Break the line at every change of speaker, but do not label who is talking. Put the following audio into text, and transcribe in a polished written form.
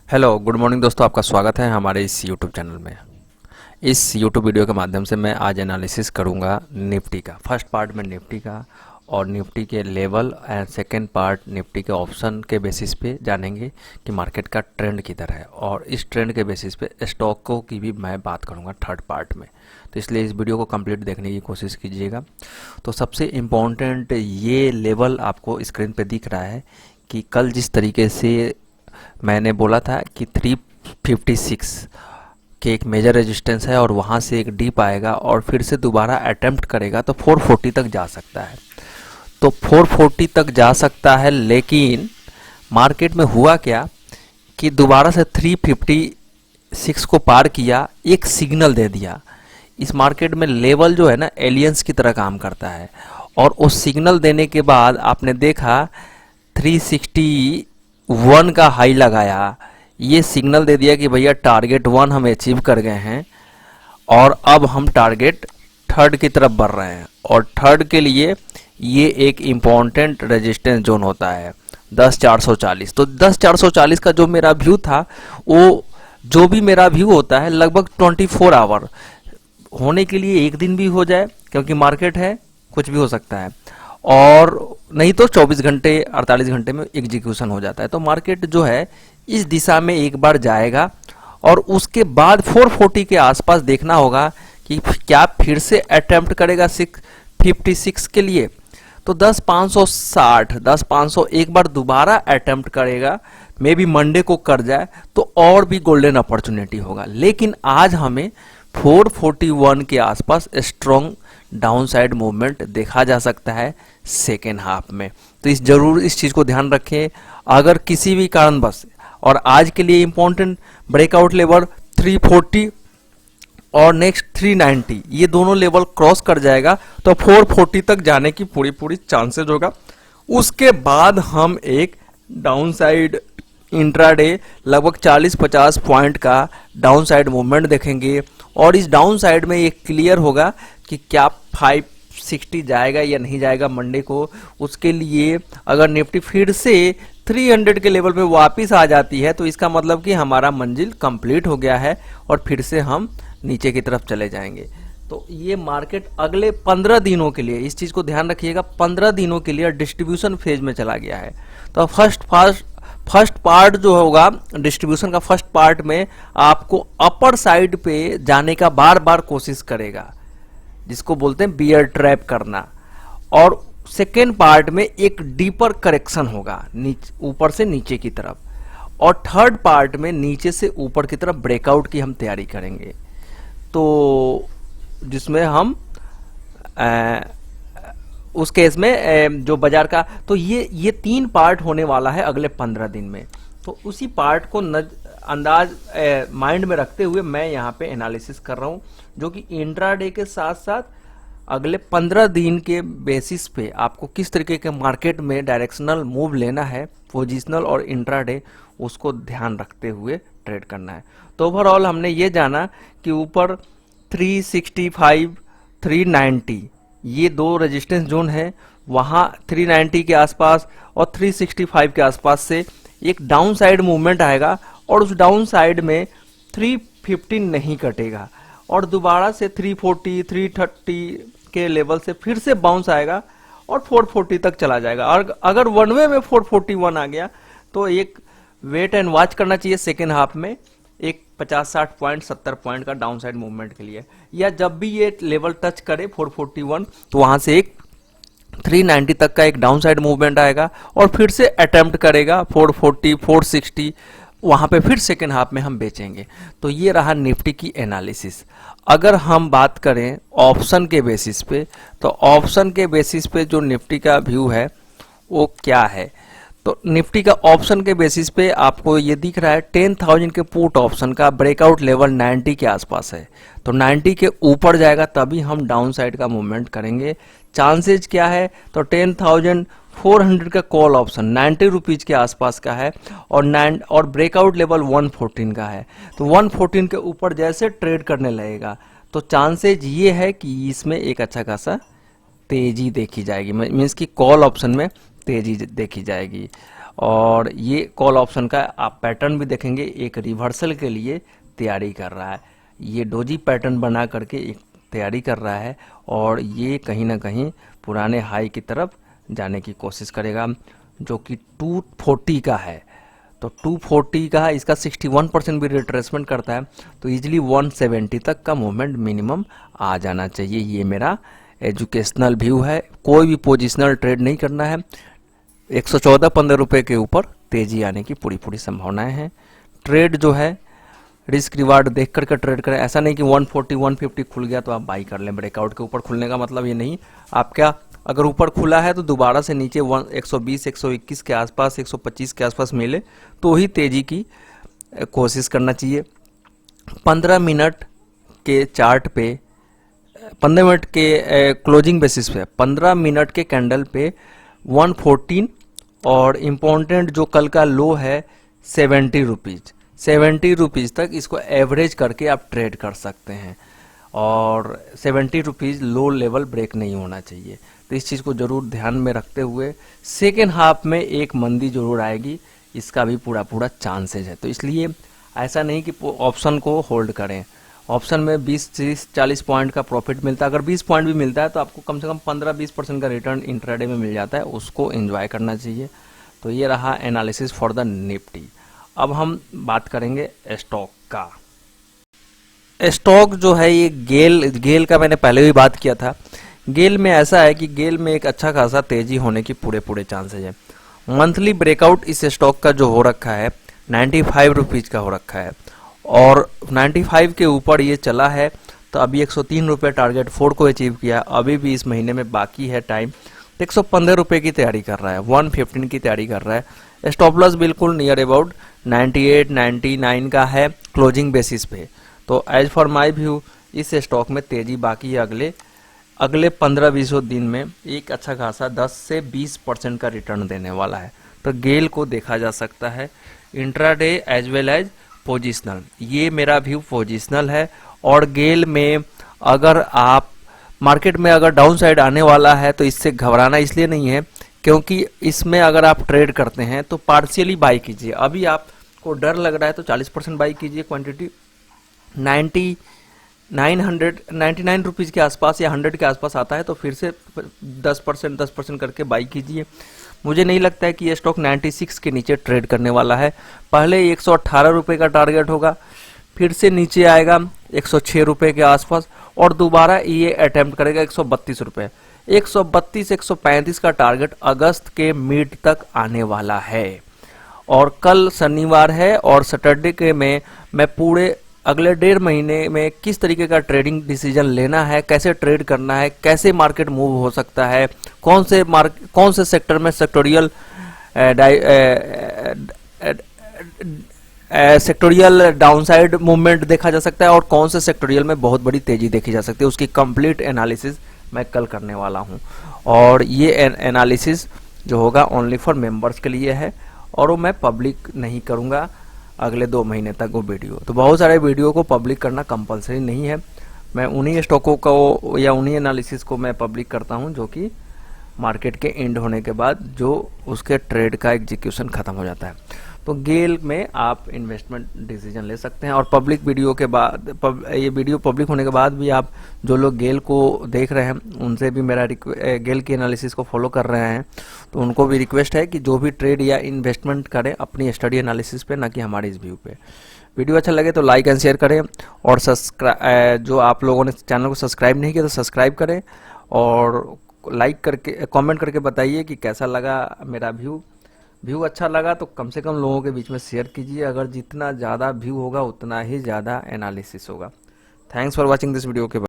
Hello good morning दोस्तों, आपका स्वागत है हमारे इस यूट्यूब चैनल में। इस यूट्यूब वीडियो के माध्यम से मैं आज एनालिसिस करूंगा निफ्टी का। फर्स्ट पार्ट में निफ्टी का और निफ्टी के level and second part Nifty के ऑप्शन के बेसिस पे जानेंगे कि मार्केट का ट्रेंड किधर है, और इस ट्रेंड के बेसिस पे स्टॉकों की भी मैं बात करूंगा थर्ड पार्ट में। तो इसलिए इस वीडियो को कंप्लीट देखने की कोशिश कीजिएगा। तो सबसे इम्पोर्टेंट ये लेवल आपको स्क्रीन पे दिख रहा है कि कल जिस तरीके से मैंने बोला था कि 356 के एक मेजर रेजिस्टेंस है और वहाँ से एक डीप आएगा और फिर से दोबारा अटेम्प्ट करेगा तो 440 तक जा सकता है। तो 440 तक जा सकता है, लेकिन मार्केट में हुआ क्या कि दोबारा से 356 को पार किया, एक सिग्नल दे दिया। इस मार्केट में लेवल जो है ना एलियंस की तरह काम करता है, और उस सिग्नल देने के बाद आपने देखा 361 का हाई लगाया, ये सिग्नल दे दिया कि भैया टारगेट 1 हम अचीव कर गए हैं और अब हम टारगेट थर्ड की तरफ बढ़ रहे हैं। और थर्ड के लिए ये एक इम्पॉर्टेंट रेजिस्टेंस जोन होता है 10,440। तो 10,440 का जो मेरा व्यू था, वो जो भी मेरा व्यू होता है लगभग 24 आवर होने के लिए, एक दिन भी हो जाए क्योंकि मार्केट है, कुछ भी हो सकता है, और नहीं तो 24 घंटे 48 घंटे में एग्जीक्यूशन हो जाता है। तो मार्केट जो है इस दिशा में एक बार जाएगा और उसके बाद 440 के आसपास देखना होगा कि क्या फिर से अटेम्प्ट करेगा 656 के लिए। तो 10,560 10,500 एक बार दोबारा अटेम्प्ट करेगा, मे बी मंडे को कर जाए तो और भी गोल्डन अपॉर्चुनिटी होगा। लेकिन आज हमें 441 के आसपास स्ट्रॉन्ग डाउनसाइड मूवमेंट देखा जा सकता है सेकेंड हाफ में। तो इस चीज़ को ध्यान रखें। अगर किसी भी कारणवश, और आज के लिए इंपॉर्टेंट ब्रेकआउट लेवल 340 और नेक्स्ट 390, ये दोनों लेवल क्रॉस कर जाएगा तो 440 तक जाने की पूरी चांसेस होगा। उसके बाद हम एक डाउनसाइड इंट्राडे लगभग 40-50 पॉइंट का डाउनसाइड मूवमेंट देखेंगे, और इस डाउनसाइड में ये क्लियर होगा कि क्या 560 जाएगा या नहीं जाएगा मंडे को। उसके लिए अगर निफ्टी फिर से 300 के लेवल पे वापस आ जाती है तो इसका मतलब कि हमारा मंजिल कंप्लीट हो गया है और फिर से हम नीचे की तरफ चले जाएंगे। तो ये मार्केट अगले 15 दिनों के लिए, इस चीज़ को ध्यान रखिएगा, 15 दिनों के लिए डिस्ट्रीब्यूशन फेज में चला गया है। तो फर्स्ट पार्ट जो होगा डिस्ट्रीब्यूशन का, फर्स्ट पार्ट में आपको अपर साइड पे जाने का बार बार कोशिश करेगा, जिसको बोलते हैं बियर ट्रैप करना। और सेकेंड पार्ट में एक डीपर करेक्शन होगा ऊपर से नीचे की तरफ, और थर्ड पार्ट में नीचे से ऊपर की तरफ ब्रेकआउट की हम तैयारी करेंगे। तो जिसमें हम उस केस में जो बाजार का, तो ये 3 पार्ट होने वाला है अगले 15 दिन में। तो उसी पार्ट को अंदाज माइंड में रखते हुए मैं यहाँ पे एनालिसिस कर रहा हूँ, जो कि इंट्राडे के साथ साथ अगले 15 दिन के बेसिस पे आपको किस तरीके के मार्केट में डायरेक्शनल मूव लेना है, पोजिशनल और इंट्राडे, उसको ध्यान रखते हुए ट्रेड करना है। तो ओवरऑल हमने ये जाना कि ऊपर 365 390 ये दो रेजिस्टेंस जोन है, वहाँ 390 के आसपास और 365 के आसपास से एक डाउन साइड मूवमेंट आएगा, और उस डाउन साइड में 315 नहीं कटेगा और दोबारा से 340 330 के लेवल से फिर से बाउंस आएगा और 440 तक चला जाएगा। और अगर वन वे में 441 आ गया तो एक वेट एंड वॉच करना चाहिए सेकेंड हाफ में, एक 50-60 पॉइंट 70 पॉइंट का डाउन साइड मूवमेंट के लिए, या जब भी ये लेवल टच करे 441 तो वहां से एक 390 तक का एक डाउन साइड मूवमेंट आएगा और फिर से अटेम्प्ट करेगा 440 460, वहां पे फिर सेकेंड हाफ में हम बेचेंगे। तो ये रहा निफ्टी की एनालिसिस। अगर हम बात करें ऑप्शन के बेसिस पे, तो ऑप्शन के बेसिस पे जो निफ्टी का व्यू है वो क्या है, तो निफ्टी का ऑप्शन के बेसिस पे आपको ये दिख रहा है 10,000 के पुट ऑप्शन का ब्रेकआउट लेवल 90 के आसपास है। तो 90 के ऊपर जाएगा तभी हम डाउन साइड का मूवमेंट करेंगे। चांसेज क्या है, तो 10,400 का कॉल ऑप्शन 90 रुपीज के आसपास का है, और ब्रेकआउट लेवल 114 का है। तो 114 के ऊपर जैसे ट्रेड करने लगेगा तो चांसेज ये है कि इसमें एक अच्छा खासा तेजी देखी जाएगी, मीन्स कि कॉल ऑप्शन में तेजी देखी जाएगी। और ये कॉल ऑप्शन का आप पैटर्न भी देखेंगे, एक रिवर्सल के लिए तैयारी कर रहा है। ये डोजी पैटर्न बना करके एक तैयारी कर रहा है और ये कहीं ना कहीं पुराने हाई की तरफ जाने की कोशिश करेगा, जो कि 240 का है। तो 240 का है, इसका 61% भी रिट्रेसमेंट करता है, तो इजीली 170 तक का मूवमेंट मिनिमम आ जाना चाहिए। ये मेरा एजुकेशनल व्यू है, कोई भी पोजिशनल ट्रेड नहीं करना है। 114-15 रुपये के ऊपर तेजी आने की पूरी संभावनाएं हैं। ट्रेड जो है रिस्क रिवार्ड देख करके ट्रेड करें, ऐसा नहीं कि 140 150 खुल गया तो आप बाई कर लें। ब्रेकआउट के ऊपर खुलने का मतलब ये नहीं, आप क्या अगर ऊपर खुला है तो दोबारा से नीचे 120 121 के आसपास 125 के आसपास मिले तो ही तेजी की कोशिश करना चाहिए। 15 मिनट के चार्ट पे 15 मिनट के क्लोजिंग बेसिस पे 15 मिनट के कैंडल पे 114 और इम्पोर्टेंट जो कल का लो है 70 रुपीज़, 70 रुपीज़ तक इसको एवरेज करके आप ट्रेड कर सकते हैं और 70 रुपीज़ लो लेवल ब्रेक नहीं होना चाहिए। तो इस चीज़ को ज़रूर ध्यान में रखते हुए सेकेंड हाफ में एक मंदी जरूर आएगी, इसका भी पूरा चांसेज है। तो इसलिए ऐसा नहीं कि ऑप्शन को होल्ड करें। ऑप्शन में 20 30 40 पॉइंट का प्रॉफिट मिलता है, अगर 20 पॉइंट भी मिलता है तो आपको कम से कम 15-20% का रिटर्न इंट्राडे में मिल जाता है, उसको एंजॉय करना चाहिए। तो ये रहा एनालिसिस फॉर द निफ्टी। अब हम बात करेंगे स्टॉक का। स्टॉक जो है ये गेल का मैंने पहले भी बात किया था। गेल में ऐसा है कि गेल में एक अच्छा खासा तेजी होने की पूरे चांसेज है। मंथली ब्रेकआउट इस स्टॉक का जो हो रखा है 95 रुपीज़ का हो रखा है और 95 के ऊपर ये चला है, तो अभी 103 रुपये टारगेट 4 को अचीव किया। अभी भी इस महीने में बाकी है टाइम, 115 रुपये की तैयारी कर रहा है, 115 की तैयारी कर रहा है। स्टॉप लॉस बिल्कुल नियर अबाउट 98 99 का है क्लोजिंग बेसिस पे। तो एज फॉर माय व्यू इस स्टॉक में तेजी बाकी है, अगले 15-20 दिन में एक अच्छा खासा 10 से 20% का रिटर्न देने वाला है। तो गेल को देखा जा सकता है intraday as well as positional. ये मेरा व्यू पोजिशनल है। और गेल में अगर आप मार्केट में अगर डाउन साइड आने वाला है तो इससे घबराना इसलिए नहीं है क्योंकि इसमें अगर आप ट्रेड करते हैं तो पार्शियली बाई कीजिए। अभी आपको डर लग रहा है तो 40% बाई कीजिए, क्वांटिटी 99 रुपीज़ के आसपास या 100 के आसपास आता है तो फिर से 10% करके बाई कीजिए। मुझे नहीं लगता है कि ये स्टॉक 96 के नीचे ट्रेड करने वाला है। पहले 118 रुपये का टारगेट होगा, फिर से नीचे आएगा 106 रुपये के आसपास और दोबारा ये अटेम्प्ट करेगा 132 रुपये। 132-135 का टारगेट अगस्त के मिड तक आने वाला है। और कल शनिवार है और सैटरडे के में मैं पूरे अगले 1.5 महीने में किस तरीके का ट्रेडिंग डिसीजन लेना है, कैसे ट्रेड करना है, कैसे मार्केट मूव हो सकता है, कौन से सेक्टर में सेक्टोरियल डाउनसाइड मूवमेंट देखा जा सकता है और कौन से सेक्टोरियल में बहुत बड़ी तेजी देखी जा सकती है, उसकी कंप्लीट एनालिसिस मैं कल करने वाला हूं। और ये एनालिसिस जो होगा ओनली फॉर मेंबर्स के लिए है और वो मैं पब्लिक नहीं करूंगा अगले 2 महीने तक वो वीडियो। तो बहुत सारे वीडियो को पब्लिक करना कंपलसरी नहीं है, मैं उन्हीं स्टॉकों को या उन्हीं एनालिसिस को मैं पब्लिक करता हूं जो कि मार्केट के एंड होने के बाद जो उसके ट्रेड का एग्जीक्यूशन खत्म हो जाता है। तो गेल में आप इन्वेस्टमेंट डिसीजन ले सकते हैं। और पब्लिक वीडियो के बाद ये वीडियो पब्लिक होने के बाद भी आप जो लोग गेल को देख रहे हैं उनसे भी मेरा गेल की एनालिसिस को फॉलो कर रहे हैं तो उनको भी रिक्वेस्ट है कि जो भी ट्रेड या इन्वेस्टमेंट करें अपनी स्टडी एनालिसिस पे, ना कि हमारे इस व्यू पे। वीडियो अच्छा लगे तो लाइक एंड शेयर करें और जो आप लोगों ने चैनल को सब्सक्राइब नहीं किया तो सब्सक्राइब करें और लाइक करके कमेंट करके बताइए कि कैसा लगा मेरा व्यू अच्छा लगा तो कम से कम लोगों के बीच में शेयर कीजिए। अगर जितना ज़्यादा व्यू होगा उतना ही ज़्यादा एनालिसिस होगा। Thanks for watching this video के